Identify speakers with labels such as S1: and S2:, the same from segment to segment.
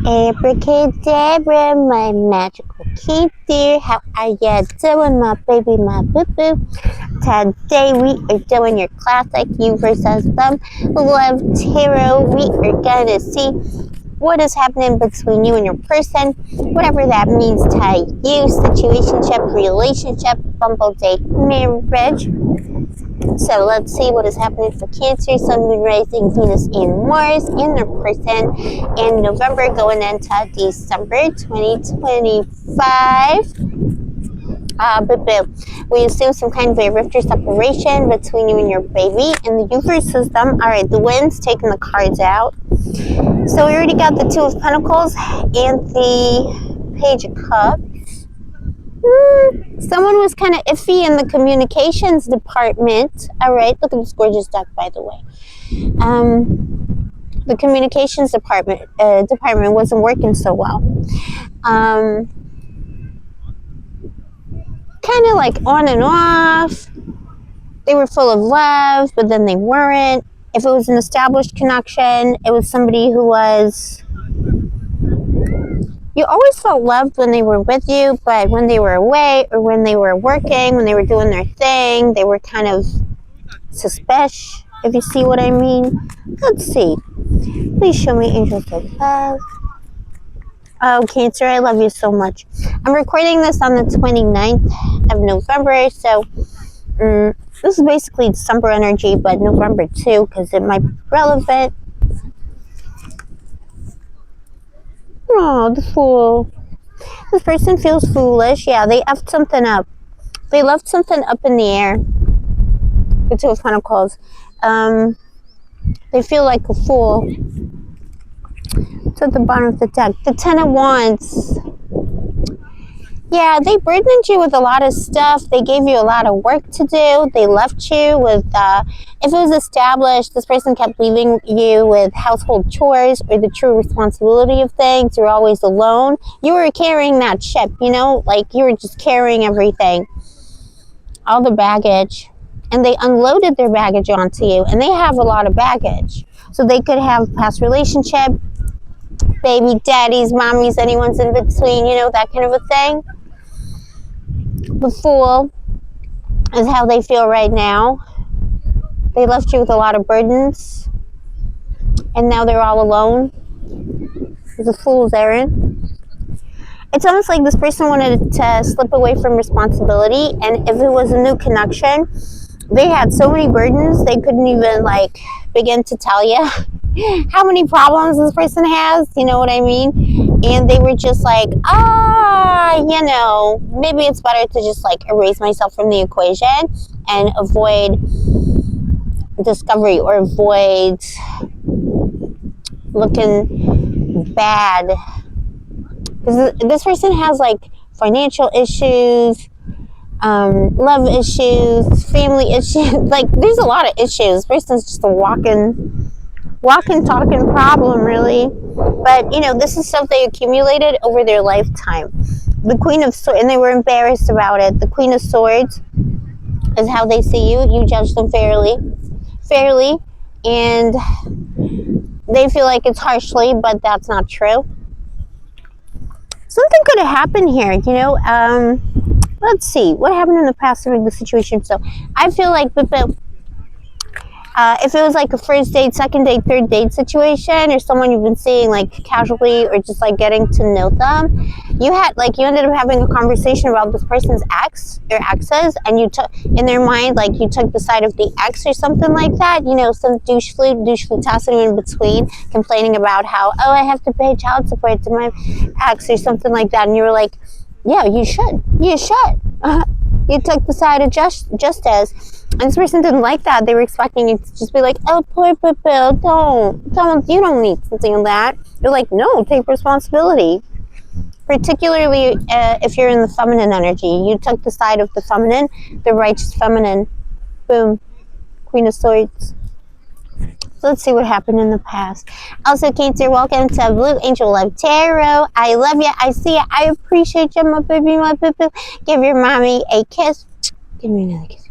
S1: Abracadabra, my magical Cancer. How are ya doing, my baby, my boo-boo? Today we are doing your classic you versus them love tarot. We are gonna see what is happening between you and your person, whatever that means to you, situationship, relationship, bumble date, marriage. So let's see what is happening for Cancer, Sun, Moon, Rising, Venus, and Mars in their person in November going into December 2025. We assume some kind of a rift or separation between you and your baby in the universe system. All right, the wind's taking the cards out. So we already got the Two of Pentacles and the Page of Cups. Someone was kind of iffy in the communications department. All right, look at this gorgeous deck, by the way. The communications department wasn't working so well. Kind of like on and off. They were full of love, but then they weren't. If it was an established connection, it was somebody who was... You always felt loved when they were with you, but when they were away or when they were working, when they were doing their thing, they were kind of suspicious, if you see what I mean. Let's see. Please show me angels of love. Oh, Cancer, I love you so much. I'm recording this on the 29th of November, so this is basically December energy, but November too, because it might be relevant. Oh, the Fool. This person feels foolish. Yeah, they effed something up. They left something up in the air. The Two of Pentacles. They feel like a fool. It's at the bottom of the deck. The Ten of Wands. Yeah, they burdened you with a lot of stuff. They gave you a lot of work to do. They left you with, if it was established, this person kept leaving you with household chores or the true responsibility of things. You're always alone. You were carrying that ship, you know, like you were just carrying everything, all the baggage. And they unloaded their baggage onto you, and they have a lot of baggage. So they could have past relationship, baby daddies, mommies, anyone's in between, you know, that kind of a thing. The Fool is how they feel right now. They left you with a lot of burdens, and now they're all alone. The Fool's errand. It's almost like this person wanted to slip away from responsibility, and if it was a new connection, they had so many burdens, they couldn't even, like, begin to tell you how many problems this person has, you know what I mean? And they were just like, you know, maybe it's better to just, like, erase myself from the equation and avoid discovery or avoid looking bad. Because this person has, like, financial issues, love issues, family issues. Like, there's a lot of issues. This person's just a walking, talking problem, really. But, you know, this is stuff they accumulated over their lifetime. The Queen of Swords, and they were embarrassed about it. The Queen of Swords is how they see you. You judge them fairly, and they feel like it's harshly, but that's not true. Something could have happened here, you know. Let's see what happened in the past to make the situation. So I feel like if it was like a first date, second date, third date situation, or someone you've been seeing like casually or just like getting to know them, you ended up having a conversation about this person's ex or exes, and you took, in their mind, like you took the side of the ex or something like that, you know, some douchely tossing in between, complaining about how, oh, I have to pay child support to my ex or something like that, and you were like, yeah, you should. You took the side of justice. And this person didn't like that. They were expecting you to just be like, oh, poor Bill, don't, you don't need something like that. You're like, no, take responsibility. Particularly if you're in the feminine energy. You took the side of the feminine, the righteous feminine. Boom. Queen of Swords. So let's see what happened in the past. Also, Cancer, welcome to Blue Angel Love Tarot. I love you. I see you. I appreciate you, my baby, my boo-boo. Give your mommy a kiss. Give me another kiss.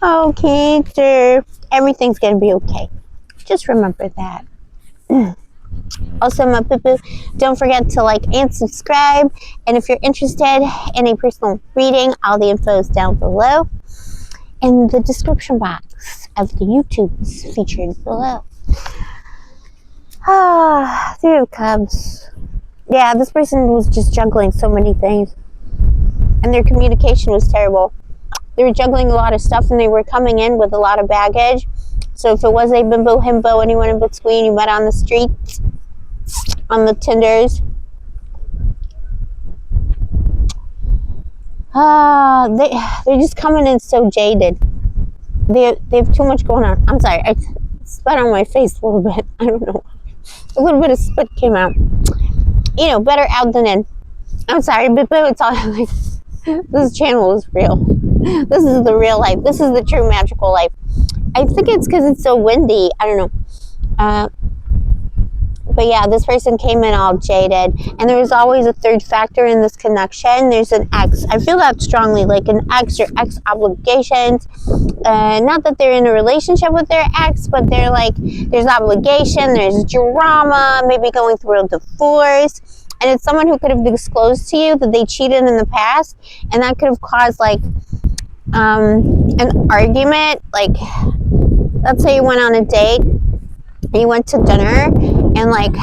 S1: Oh, Cancer. Everything's going to be okay. Just remember that. Also, my boo-boo, don't forget to like and subscribe. And if you're interested in a personal reading, all the info is down below in the description box of the YouTubes featured below. Three of Cups. Yeah, this person was just juggling so many things. And their communication was terrible. They were juggling a lot of stuff, and they were coming in with a lot of baggage. So if it was a bimbo, himbo, anyone in between you met on the streets, on the Tinders, they're just coming in so jaded. They have too much going on. I'm sorry, I spat on my face a little bit. I don't know. A little bit of spit came out. You know, better out than in. I'm sorry, but it's all like, this channel is real. This is the real life. This is the true magical life. I think it's because it's so windy. I don't know. But yeah, this person came in all jaded. And there was always a third factor in this connection. There's an ex. I feel that strongly, like an ex or ex obligations. Not that they're in a relationship with their ex, but they're like, there's obligation, there's drama, maybe going through a divorce. And it's someone who could have disclosed to you that they cheated in the past. And that could have caused like an argument. Like, let's say you went on a date. You went to dinner, and like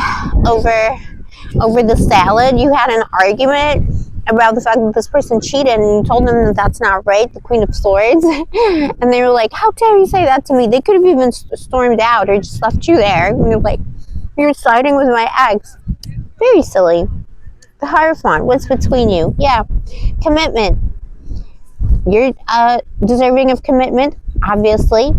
S1: over the salad, you had an argument about the fact that this person cheated, and you told them that that's not right, the Queen of Swords, and they were like, "How dare you say that to me?" They could have even stormed out or just left you there. And you're like, "You're siding with my ex." Very silly. The Hierophant. What's between you? Yeah, commitment. You're deserving of commitment, obviously.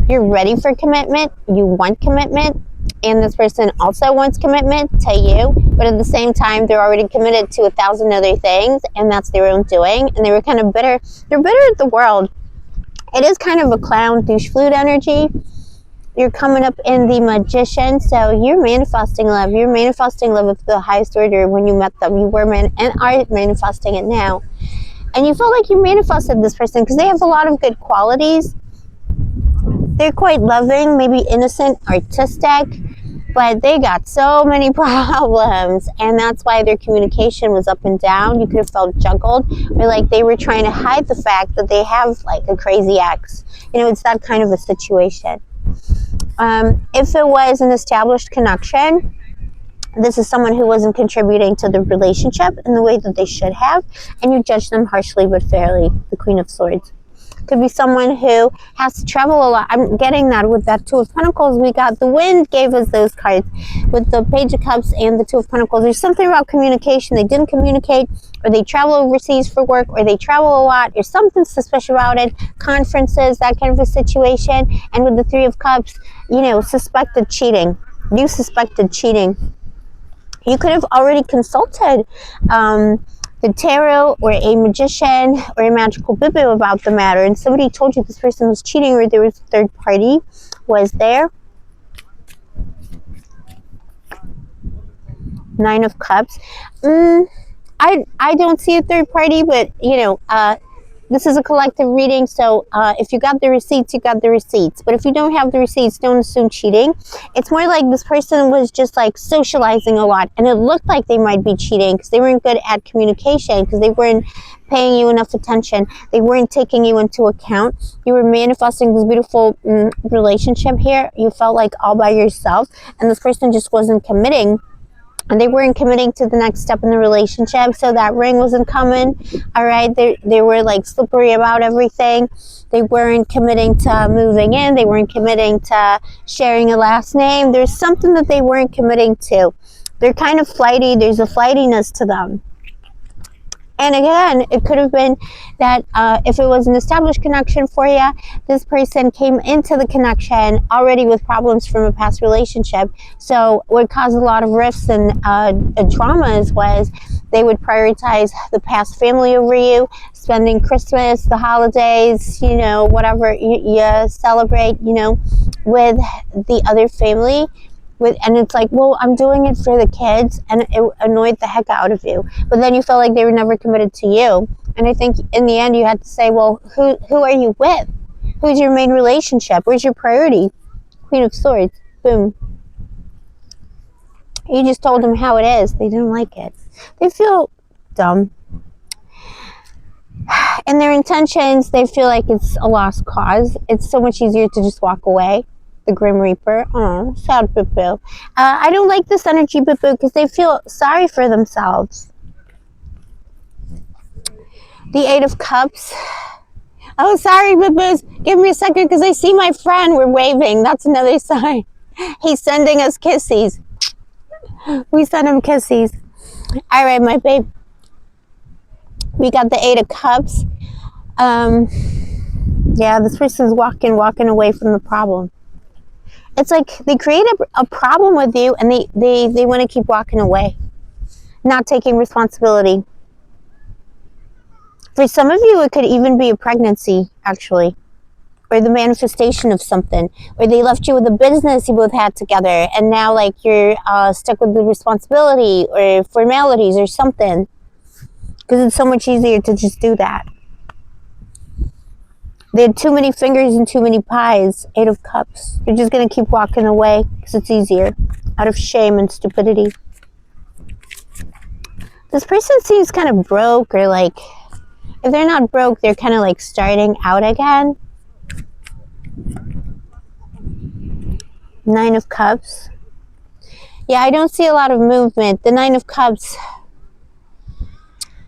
S1: You're ready for commitment, you want commitment, and this person also wants commitment to you, but at the same time, they're already committed to 1,000 other things, and that's their own doing, and they were kind of bitter. They're bitter at the world. It is kind of a clown douche flute energy. You're coming up in the Magician, so you're manifesting love. You're manifesting love of the highest order when you met them. You were and are manifesting it now. And you felt like you manifested this person because they have a lot of good qualities. They're quite loving, maybe innocent, artistic, but they got so many problems, and that's why their communication was up and down. You could have felt juggled, or like they were trying to hide the fact that they have like a crazy ex. You know, it's that kind of a situation. If it was an established connection, this is someone who wasn't contributing to the relationship in the way that they should have, and you judge them harshly but fairly, the Queen of Swords. Could be someone who has to travel a lot. I'm getting that with that Two of Pentacles. We got the Wind gave us those cards with the Page of Cups and the Two of Pentacles. There's something about communication. They didn't communicate, or they travel overseas for work, or they travel a lot. There's something suspicious about it. Conferences, that kind of a situation. And with the Three of Cups, you know, suspected cheating. You suspected cheating. You could have already consulted the tarot or a magician or a magical boo-boo about the matter, and somebody told you this person was cheating, or there was a third party was there. Nine of Cups. I don't see a third party, but you know, this is a collective reading, so if you got the receipts, you got the receipts. But if you don't have the receipts, don't assume cheating. It's more like this person was just like socializing a lot, and it looked like they might be cheating because they weren't good at communication, because they weren't paying you enough attention. They weren't taking you into account. You were manifesting this beautiful relationship here. You felt like all by yourself, and this person just wasn't committing. And they weren't committing to the next step in the relationship, so that ring wasn't coming. All right, they were like slippery about everything. They weren't committing to moving in. They weren't committing to sharing a last name. There's something that they weren't committing to. They're kind of flighty. There's a flightiness to them. And again, it could have been that if it was an established connection for you, this person came into the connection already with problems from a past relationship. So what caused a lot of rifts and dramas was they would prioritize the past family over you, spending Christmas, the holidays, you know, whatever you celebrate, you know, with the other family. And it's like, well, I'm doing it for the kids, and it annoyed the heck out of you. But then you felt like they were never committed to you. And I think in the end you had to say, well, who are you with? Who's your main relationship? Where's your priority? Queen of Swords. Boom. You just told them how it is. They didn't like it. They feel dumb. In their intentions, they feel like it's a lost cause. It's so much easier to just walk away. The Grim Reaper. Oh, sad boo-boo. I don't like this energy, boo-boo, because they feel sorry for themselves. The Eight of Cups. Oh, sorry, boo-boos. Give me a second because I see my friend. We're waving. That's another sign. He's sending us kissies. We send him kissies. All right, my babe. We got the Eight of Cups. Yeah, this person's walking away from the problem. It's like they create a problem with you and they want to keep walking away, not taking responsibility. For some of you, it could even be a pregnancy, actually, or the manifestation of something, or they left you with a business you both had together, and now like you're stuck with the responsibility or formalities or something, because it's so much easier to just do that. They had too many fingers and too many pies. Eight of Cups. You're just going to keep walking away because it's easier, out of shame and stupidity. This person seems kind of broke, or like, if they're not broke, they're kind of like starting out again. Nine of Cups. Yeah, I don't see a lot of movement. The Nine of Cups.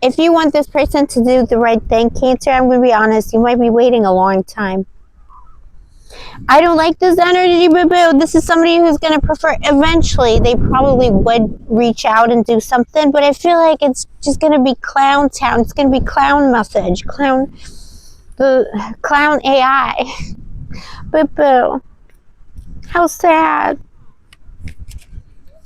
S1: If you want this person to do the right thing, Cancer, I'm going to be honest, you might be waiting a long time. I don't like this energy, boo-boo. This is somebody who's going to prefer, eventually, they probably would reach out and do something, but I feel like it's just going to be clown town. It's going to be clown message, clown AI. Boo-boo. How sad.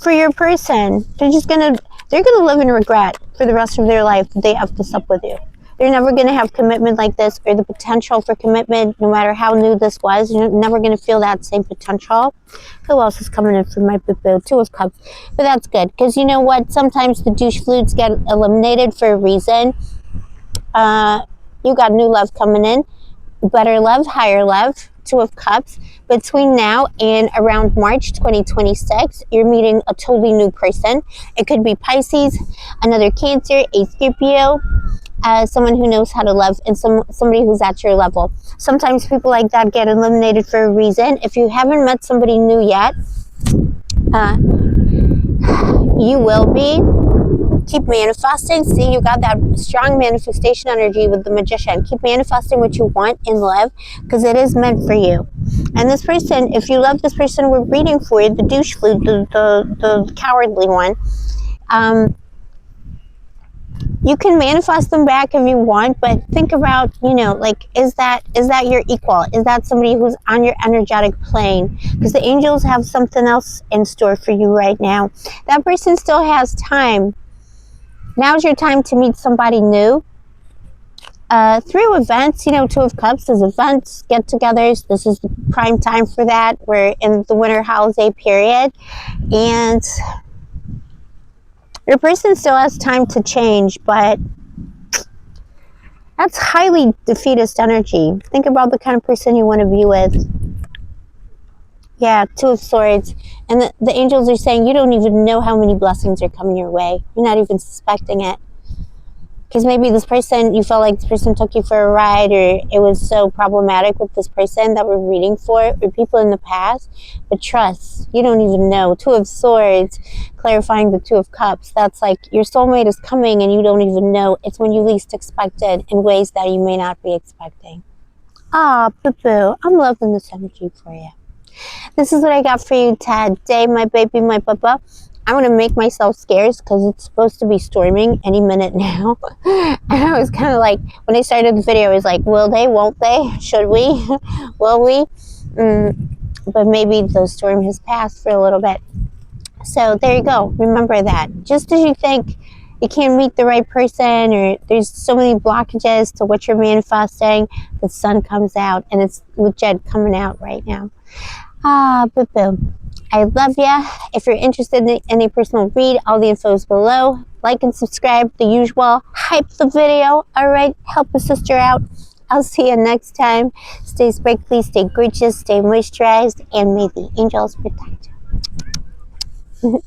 S1: For your person, they're going to live in regret for the rest of their life that they effed this up with you. They're never going to have commitment like this, or the potential for commitment, no matter how new this was. You're never going to feel that same potential. Who else is coming in for my boo-boo? Two of Cups. But that's good, because you know what? Sometimes the douche flutes get eliminated for a reason. You got new love coming in. Better love, higher love. Two of Cups. Between now and around March 2026, you're meeting a totally new person. It could be Pisces, another Cancer, a Scorpio, someone who knows how to love, and somebody who's at your level. Sometimes people like that get eliminated for a reason. If you haven't met somebody new yet, you will be. Keep manifesting. See, you got that strong manifestation energy with the Magician. Keep manifesting what you want in love, because it is meant for you. And this person, if you love this person we're reading for, the douche flute, the cowardly one, you can manifest them back if you want, but think about, like, is that your equal? Is that somebody who's on your energetic plane? Because the angels have something else in store for you right now. That person still has time. Now's your time to meet somebody new. Through events, Two of Cups is events, get-togethers. This is the prime time for that. We're in the winter holiday period. And your person still has time to change, but that's highly defeatist energy. Think about the kind of person you want to be with. Yeah, Two of Swords. And the angels are saying you don't even know how many blessings are coming your way. You're not even suspecting it. Because maybe this person, you felt like this person took you for a ride, or it was so problematic with this person that we're reading for, or people in the past. But trust, you don't even know. Two of Swords, clarifying the Two of Cups. That's like your soulmate is coming and you don't even know. It's when you least expect it, in ways that you may not be expecting. Ah, boo-boo. I'm loving this energy for you. This is what I got for you today, my baby, my bubba. I'm going to make myself scarce because it's supposed to be storming any minute now. And I was kind of like, when I started the video, I was like, will they, won't they, should we, will we? But maybe the storm has passed for a little bit. So there you go. Remember that. Just as you think you can't meet the right person, or there's so many blockages to what you're manifesting, the sun comes out, and it's legit coming out right now. Ah, boo-boo. I love ya. If you're interested in any personal read, all the info is below. Like and subscribe, the usual. Hype the video. All right, help a sister out. I'll see you next time. Stay sparkly, stay gorgeous, stay moisturized, and may the angels protect you.